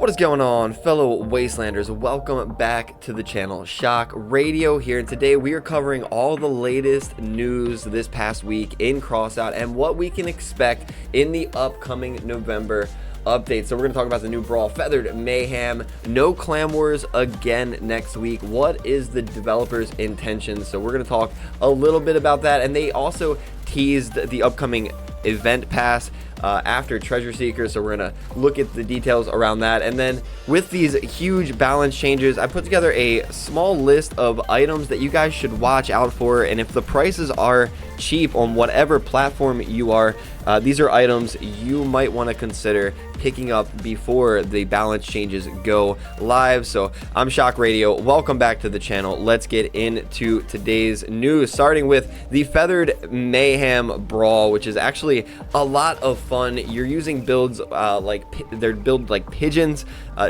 What is going on, fellow Wastelanders? Welcome back to the channel. Shock Radio here, and today we are covering all the latest news this past week in CROSSOUT and what we can expect in the upcoming November update. So we're going to talk about the new Brawl, Feathered Mayhem, no Clan Wars again next week. What is the developers' intention? So we're going to talk a little bit about that, and they also teased the upcoming event pass after Treasure Seeker, so we're gonna look at the details around that. And then with these huge balance changes, I put together a small list of items that you guys should watch out for, and if the prices are cheap on whatever platform you are, these are items you might want to consider picking up before the balance changes go live. So I'm Shock Radio, welcome back to the channel. Let's get into today's news, starting with the Feathered Mayhem Brawl, which is actually a lot of fun. You're using builds they're built like pigeons,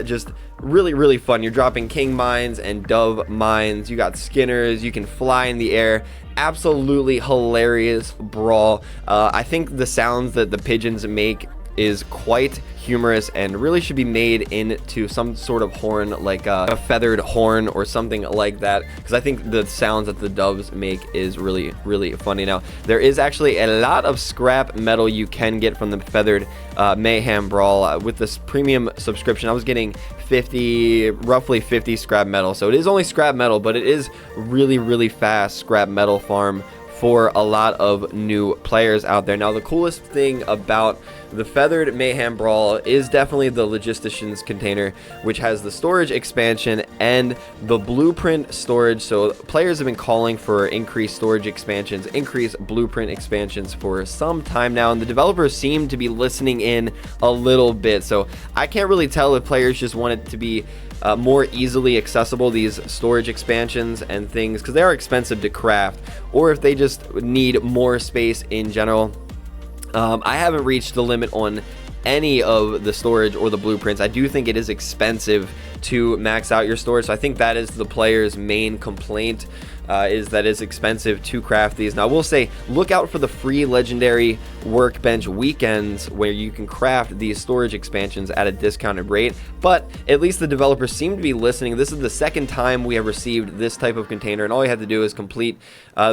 just really fun. You're dropping king mines and dove mines. You got skinners, you can fly in the air. Absolutely hilarious brawl. I think the sounds that the pigeons make is quite humorous and really should be made into some sort of horn, like a feathered horn or something like that, because I think the sounds that the doves make is really funny. Now, there is actually a lot of scrap metal you can get from the Feathered Mayhem Brawl. With this premium subscription, I was getting roughly 50 scrap metal, so it is only scrap metal, but it is really fast scrap metal farm for a lot of new players out there. Now, the coolest thing about the Feathered Mayhem Brawl is definitely the Logistician's container, which has the storage expansion and the blueprint storage. So players have been calling for increased storage expansions, increased blueprint expansions for some time now, and the developers seem to be listening in a little bit. So I can't really tell if players just want it to be more easily accessible, these storage expansions and things, because they are expensive to craft, or if they just need more space in general. I haven't reached the limit on any of the storage or the blueprints. I do think it is expensive to max out your storage, so I think that is the player's main complaint, is that it's expensive to craft these. Now, I will say, look out for the free legendary workbench weekends where you can craft these storage expansions at a discounted rate, but at least the developers seem to be listening. This is the second time we have received this type of container, and all you have to do is complete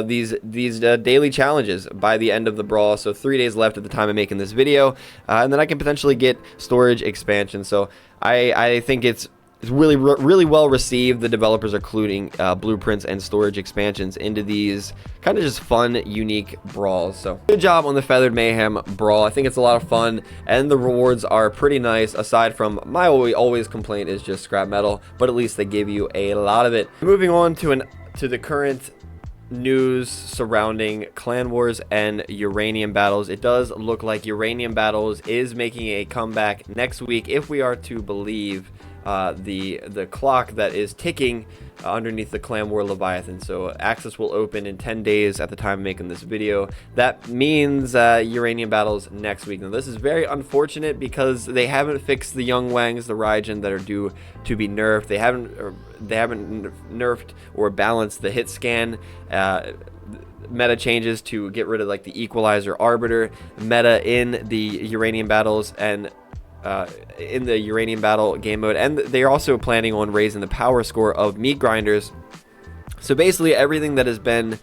these daily challenges by the end of the brawl. So 3 days left at the time of making this video, and then I can potentially get storage expansion. So I think it's really well received. The developers are including blueprints and storage expansions into these kind of just fun, unique brawls. So good job on the Feathered Mayhem Brawl. I think it's a lot of fun, and the rewards are pretty nice, aside from my always complaint is just scrap metal, but at least they give you a lot of it. Moving on to the current news surrounding Clan Wars and Uranium Battles. It does look like Uranium Battles is making a comeback next week, if we are to believe the clock that is ticking underneath the Clan War Leviathan. So access will open in 10 days at the time of making this video. That means Uranium Battles next week. Now, this is very unfortunate because they haven't fixed the Young Wangs, the Raijin, that are due to be nerfed. They haven't nerfed or balanced the hit scan meta changes to get rid of like the Equalizer Arbiter meta in the Uranium Battles and in the Uranium Battle game mode, and they're also planning on raising the power score of meat grinders. So basically everything that has been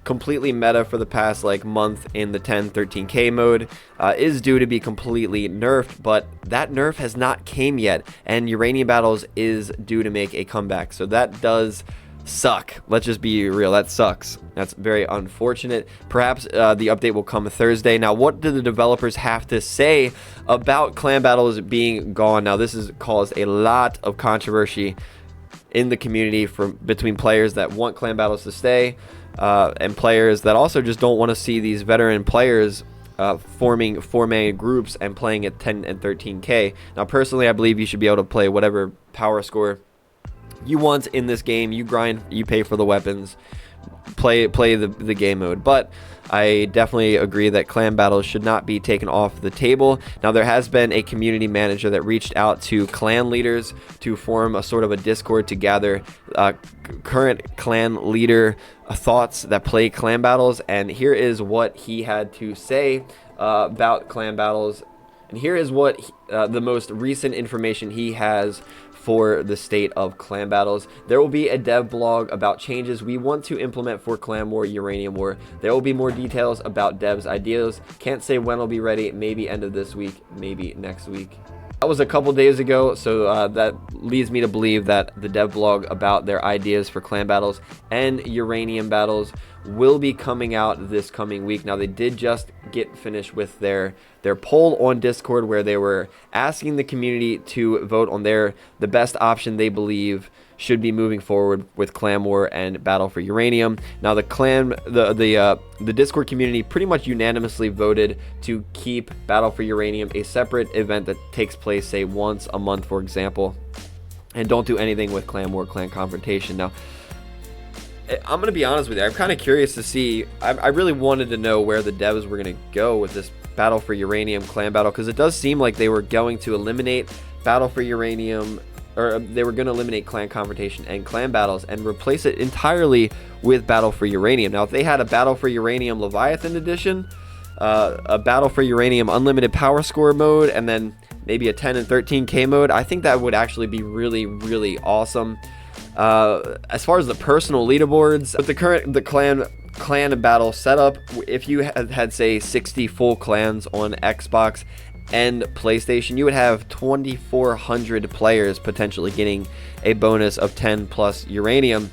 completely meta for the past like month in the 10-13k mode is due to be completely nerfed, but that nerf has not came yet, and Uranium Battles is due to make a comeback. So that does suck. Let's just be real, that sucks. That's very unfortunate. Perhaps the update will come Thursday. Now, what do the developers have to say about clan battles being gone? Now, this has caused a lot of controversy in the community between players that want clan battles to stay and players that also just don't want to see these veteran players forming 4-man groups and playing at 10 and 13k. Now, personally, I believe you should be able to play whatever power score you want in this game. You grind, you pay for the weapons, play the game mode. But I definitely agree that clan battles should not be taken off the table. Now, there has been a community manager that reached out to clan leaders to form a sort of a Discord to gather current clan leader thoughts that play clan battles, and here is what he had to say about clan battles And here is what the most recent information he has for the state of clan battles. There will be a dev blog about changes we want to implement for Clan War, Uranium War. There will be more details about devs' ideas. Can't say when it'll be ready. Maybe end of this week, maybe next week. That was a couple days ago, so that leads me to believe that the dev blog about their ideas for clan battles and uranium battles will be coming out this coming week. Now, they did just get finished with their poll on Discord, where they were asking the community to vote on the best option they believe should be moving forward with Clan War and Battle for Uranium. Now, the Discord community pretty much unanimously voted to keep Battle for Uranium a separate event that takes place, say, once a month, for example, and don't do anything with Clan War, Clan Confrontation. Now, I'm going to be honest with you. I'm kind of curious to see. I really wanted to know where the devs were going to go with this Battle for Uranium clan battle, because it does seem like they were going to eliminate Battle for Uranium, or they were going to eliminate Clan Confrontation and clan battles and replace it entirely with Battle for Uranium. Now, if they had a Battle for Uranium Leviathan edition, a Battle for Uranium Unlimited Power Score mode, and then maybe a 10 and 13k mode, I think that would actually be really, really awesome. As far as the personal leaderboards, with the clan battle setup, if you had say 60 full clans on Xbox and PlayStation, you would have 2,400 players potentially getting a bonus of 10 plus uranium.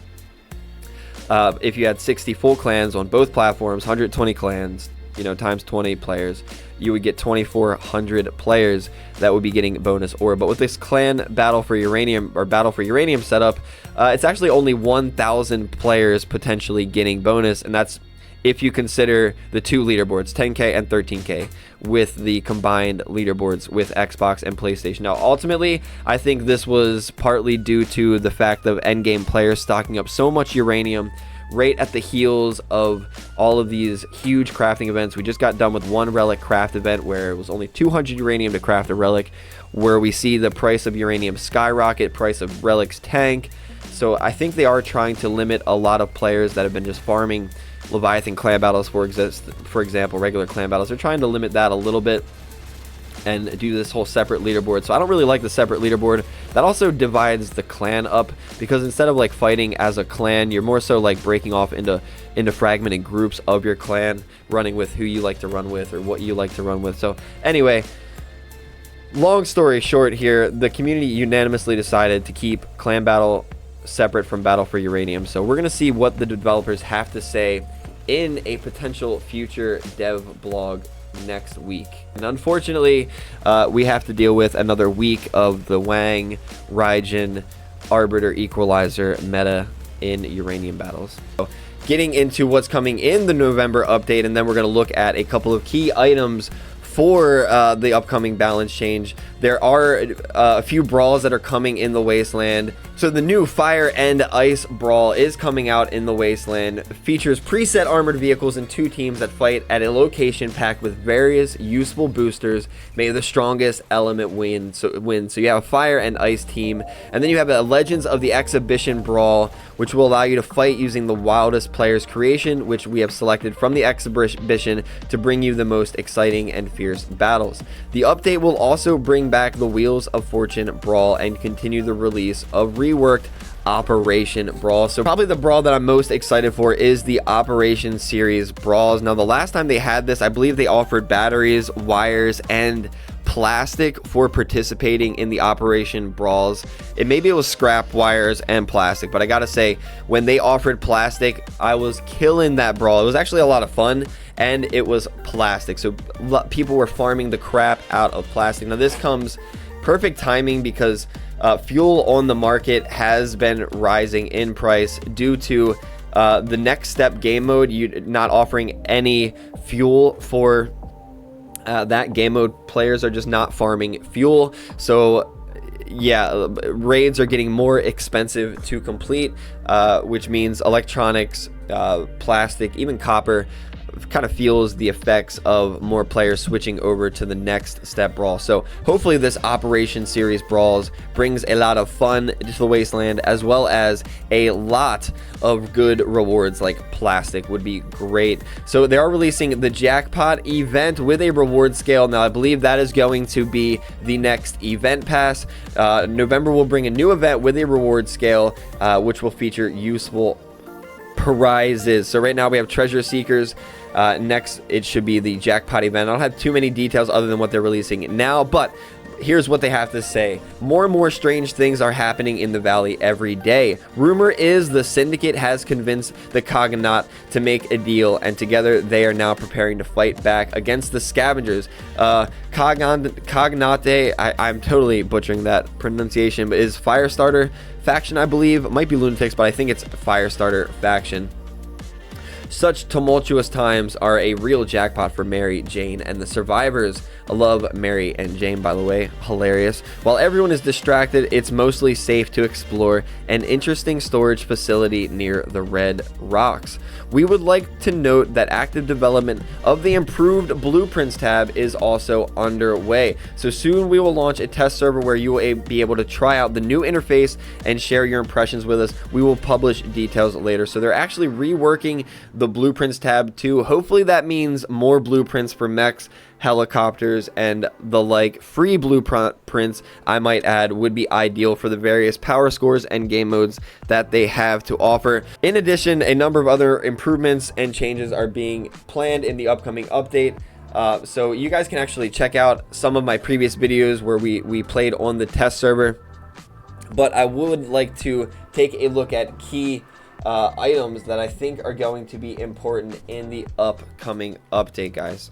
If you had 60 full clans on both platforms, 120 clans, times 20 players, you would get 2,400 players that would be getting bonus ore. But with this clan Battle for Uranium or Battle for Uranium setup, it's actually only 1,000 players potentially getting bonus, and that's if you consider the two leaderboards, 10k and 13k, with the combined leaderboards with Xbox and PlayStation. Now, ultimately, I think this was partly due to the fact of endgame players stocking up so much uranium right at the heels of all of these huge crafting events. We just got done with one relic craft event where it was only 200 uranium to craft a relic, where we see the price of uranium skyrocket, price of relics tank. So I think they are trying to limit a lot of players that have been just farming Leviathan clan battles, for example, regular clan battles. They're trying to limit that a little bit and do this whole separate leaderboard. So I don't really like the separate leaderboard. That also divides the clan up, because instead of like fighting as a clan, you're more so like breaking off into fragmented groups of your clan, running with who you like to run with or what you like to run with. So anyway, long story short here, the community unanimously decided to keep clan battle separate from Battle for Uranium. So we're going to see what the developers have to say in a potential future dev blog next week. And unfortunately, we have to deal with another week of the Wang, Raijin, Arbiter, Equalizer meta in uranium battles. So getting into what's coming in the November update, and then we're going to look at a couple of key items for the upcoming balance change. There are a few brawls that are coming in the Wasteland. So the new Fire and Ice Brawl is coming out in the Wasteland. Features preset armored vehicles and 2 teams that fight at a location packed with various useful boosters. May the strongest element win. So you have a Fire and Ice team, and then you have a Legends of the Exhibition Brawl, which will allow you to fight using the wildest player's creation, which we have selected from the exhibition to bring you the most exciting and fierce battles. The update will also bring back the Wheels of Fortune Brawl and continue the release of reworked Operation Brawl. So probably the brawl that I'm most excited for is the Operation series brawls. Now, the last time they had this, I believe they offered batteries, wires, and plastic for participating in the Operation Brawls. Maybe it was scrap, wires, and plastic, but I gotta say, when they offered plastic, I was killing that brawl. It was actually a lot of fun, and it was plastic, so people were farming the crap out of plastic. Now, this comes perfect timing because fuel on the market has been rising in price due to the next step game mode, you not offering any fuel for that game mode. Players are just not farming fuel. So yeah, raids are getting more expensive to complete, which means electronics, plastic, even copper, kind of feels the effects of more players switching over to the next step brawl. So hopefully this Operation Series brawls brings a lot of fun to the Wasteland, as well as a lot of good rewards, like plastic would be great. So they are releasing the jackpot event with a reward scale. Now I believe that is going to be the next event pass. November will bring a new event with a reward scale, which will feature useful prizes. So right now we have treasure seekers. Next it should be the jackpot event. I don't have too many details other than what they're releasing now, but here's what they have to say. More and more strange things are happening in the valley every day. Rumor is the Syndicate has convinced the CROSSOUT to make a deal, and together they are now preparing to fight back against the scavengers. CROSSOUT, I'm totally butchering that pronunciation, but is Firestarter faction, I believe. It might be Lunatics, but I think it's Firestarter faction. Such tumultuous times are a real jackpot for Mary, Jane, and the survivors. I love Mary and Jane, by the way. Hilarious. While everyone is distracted, it's mostly safe to explore an interesting storage facility near the Red Rocks. We would like to note that active development of the improved Blueprints tab is also underway. So soon we will launch a test server where you will be able to try out the new interface and share your impressions with us. We will publish details later. So they're actually reworking the Blueprints tab too. Hopefully that means more blueprints for mechs, helicopters, and the like. Free blueprints, I might add, would be ideal for the various power scores and game modes that they have to offer. In addition, a number of other improvements and changes are being planned in the upcoming update. So you guys can actually check out some of my previous videos where we played on the test server. But I would like to take a look at key items that I think are going to be important in the upcoming update, guys.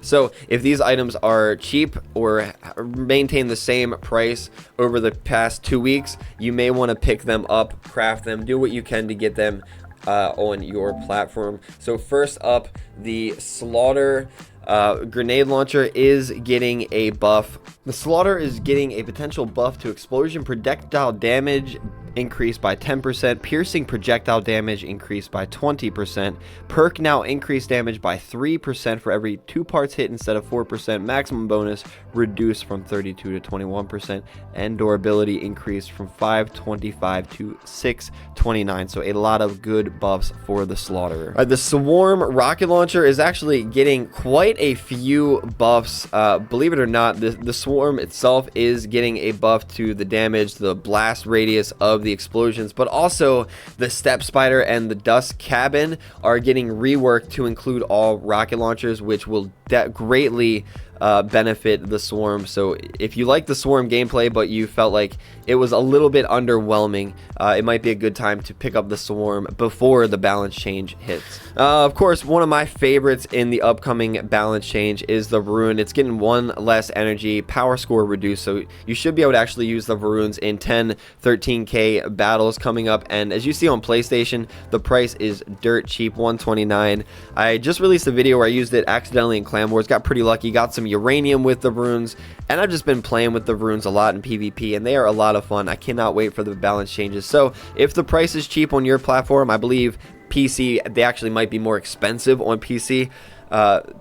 So if these items are cheap or maintain the same price over the past 2 weeks, you may want to pick them up, craft them, do what you can to get them on your platform. So first up, the Slaughter grenade launcher is getting a buff. The Slaughter is getting a potential buff to explosion projectile damage increased by 10%, piercing projectile damage increased by 20%, perk now increased damage by 3% for every 2 parts hit instead of 4%, maximum bonus reduced from 32 to 21%, and durability increased from 525 to 629. So a lot of good buffs for the Slaughterer. The Swarm rocket launcher is actually getting quite a few buffs. Believe it or not, the Swarm itself is getting a buff to the damage, the blast radius of the explosions, but also the Step Spider and the Dust Cabin are getting reworked to include all rocket launchers, which will greatly benefit the Swarm. So if you like the Swarm gameplay but you felt like it was a little bit underwhelming, it might be a good time to pick up the Swarm before the balance change hits. Of course, one of my favorites in the upcoming balance change is the Varun. It's getting 1 less energy, power score reduced, so you should be able to actually use the Varuns in 10 13k battles coming up. And as you see on PlayStation, the price is dirt cheap, $129. I just released a video where I used it accidentally in Clan Wars, got pretty lucky, got some uranium with the runes, and I've just been playing with the runes a lot in PvP, and they are a lot of fun. I cannot wait for the balance changes. So if the price is cheap on your platform, I believe PC, they actually might be more expensive on PC.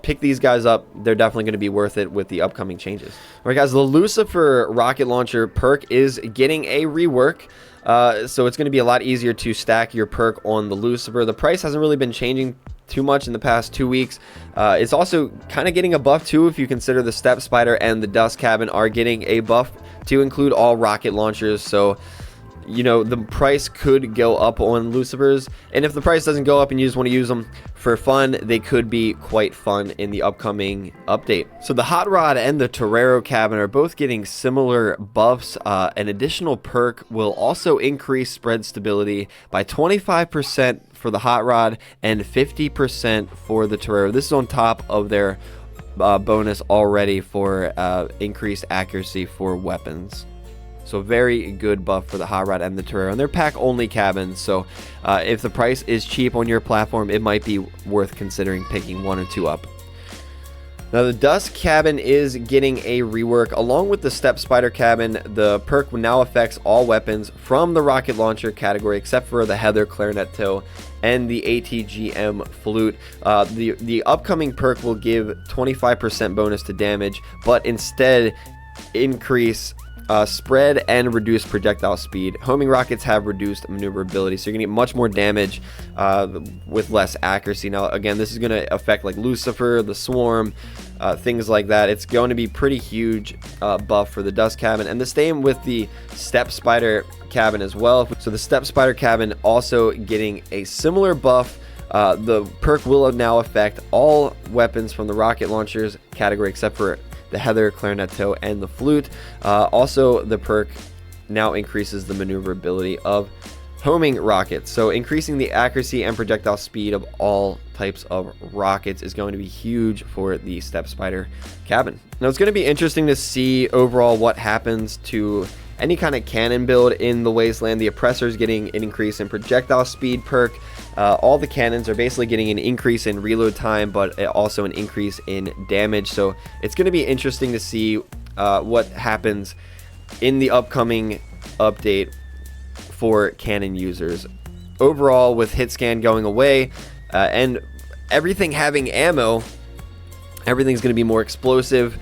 Pick these guys up. They're definitely going to be worth it with the upcoming changes. All right, guys, the Lucifer rocket launcher perk is getting a rework. So it's going to be a lot easier to stack your perk on the Lucifer. The price hasn't really been changing too much in the past 2 weeks. It's also kind of getting a buff too, if you consider the Step Spider and the Dust Cabin are getting a buff to include all rocket launchers. So you know, the price could go up on Lucifers, and if the price doesn't go up and you just want to use them for fun, they could be quite fun in the upcoming update. So the Hot Rod and the Torero Cabin are both getting similar buffs. An additional perk will also increase spread stability by 25% for the Hot Rod and 50% for the Torero. This is on top of their bonus already for increased accuracy for weapons. So very good buff for the Hot Rod and the Torero, and they're pack only cabins. So if the price is cheap on your platform, it might be worth considering picking 1 or 2 up. Now the Dust Cabin is getting a rework. Along with the Step Spider Cabin, the perk now affects all weapons from the rocket launcher category except for the Heather Clarinet Toe and the ATGM Flute. The upcoming perk will give 25% bonus to damage, but instead increase spread and reduce projectile speed. Homing rockets have reduced maneuverability, so you're gonna get much more damage with less accuracy. Now again, this is gonna affect like Lucifer, the Swarm, things like that. It's going to be pretty huge buff for the Dust Cabin, and the same with the Step Spider Cabin as well. So the Step Spider Cabin also getting a similar buff. The perk will now affect all weapons from the rocket launchers category except for the Heather, Clarinet Toe, and the Flute. Also, the perk now increases the maneuverability of homing rockets. So increasing the accuracy and projectile speed of all types of rockets is going to be huge for the Step Spider Cabin. Now it's going to be interesting to see overall what happens to any kind of cannon build in the Wasteland. The Oppressor is getting an increase in projectile speed perk. All the cannons are basically getting an increase in reload time, but also an increase in damage. So it's going to be interesting to see what happens in the upcoming update for cannon users. Overall, with hit scan going away and everything having ammo, everything's going to be more explosive.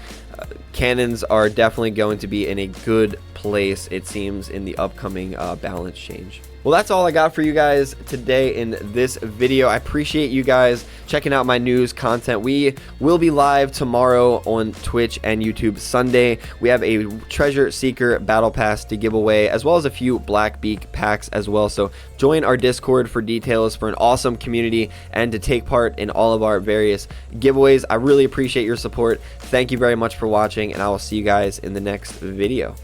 Cannons are definitely going to be in a good place, it seems, in the upcoming balance change. Well, that's all I got for you guys today in this video. I appreciate you guys checking out my news content. We will be live tomorrow on Twitch and YouTube Sunday. We have a Treasure Seeker Battle Pass to give away, as well as a few Black Beak packs as well. So join our Discord for details for an awesome community and to take part in all of our various giveaways. I really appreciate your support. Thank you very much for watching, and I will see you guys in the next video.